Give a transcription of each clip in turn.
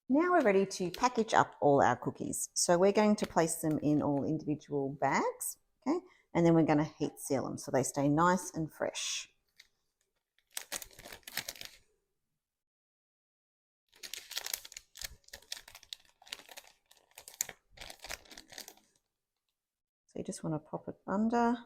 Now we're ready to package up all our cookies. So we're going to place them in all individual bags, okay? And then we're going to heat seal them so they stay nice and fresh. So you just want to pop it under.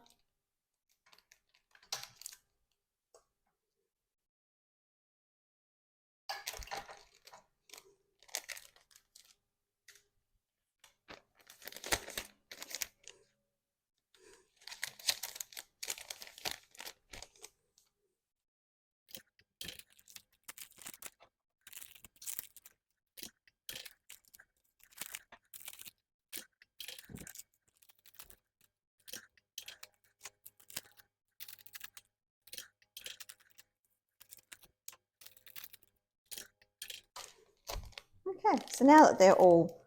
Okay, so now that they're all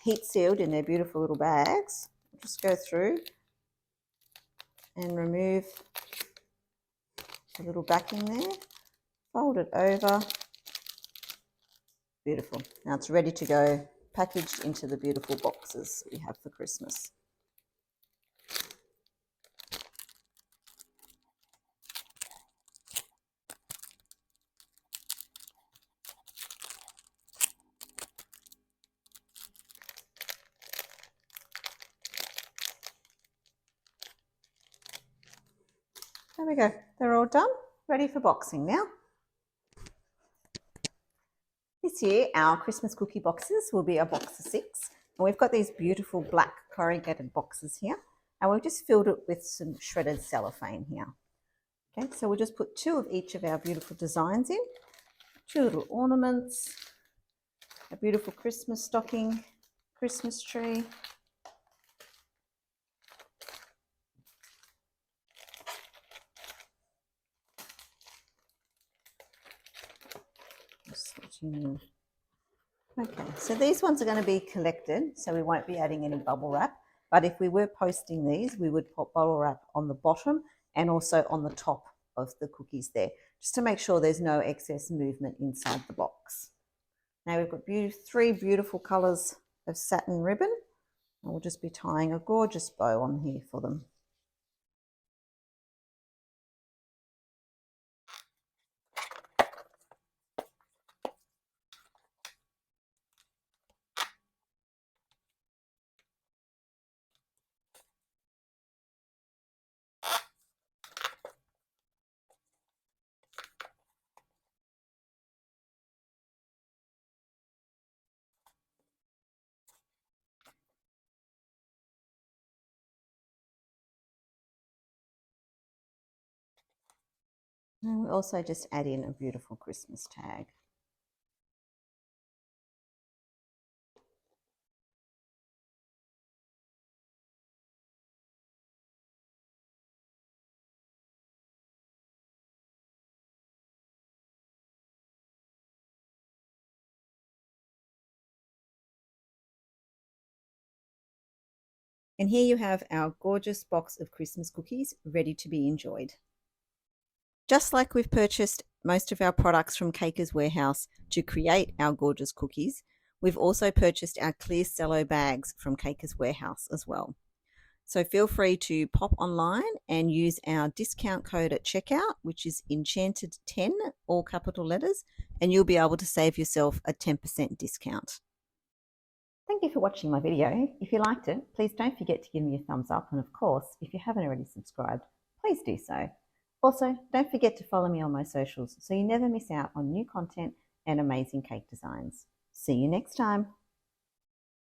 heat sealed in their beautiful little bags, I'll just go through and remove the little backing there, fold it over. Beautiful. Now it's ready to go, packaged into the beautiful boxes we have for Christmas. There we go. They're all done, ready for boxing now. This year, our Christmas cookie boxes will be a box of 6. And we've got these beautiful black corrugated boxes here. And we've just filled it with some shredded cellophane here. Okay, so we'll just put 2 of each of our beautiful designs in. 2 little ornaments, a beautiful Christmas stocking, Christmas tree. Okay, so these ones are going to be collected, so we won't be adding any bubble wrap. But if we were posting these, we would put bubble wrap on the bottom and also on the top of the cookies there, just to make sure there's no excess movement inside the box. Now we've got 3 beautiful colours of satin ribbon, and we'll just be tying a gorgeous bow on here for them. And we'll also just add in a beautiful Christmas tag. And here you have our gorgeous box of Christmas cookies ready to be enjoyed. Just like we've purchased most of our products from Caker's Warehouse to create our gorgeous cookies, we've also purchased our clear cello bags from Caker's Warehouse as well. So feel free to pop online and use our discount code at checkout, which is Enchanted10, all capital letters, and you'll be able to save yourself a 10% discount. Thank you for watching my video. If you liked it, please don't forget to give me a thumbs up, and of course, if you haven't already subscribed, please do so. Also, don't forget to follow me on my socials so you never miss out on new content and amazing cake designs. See you next time.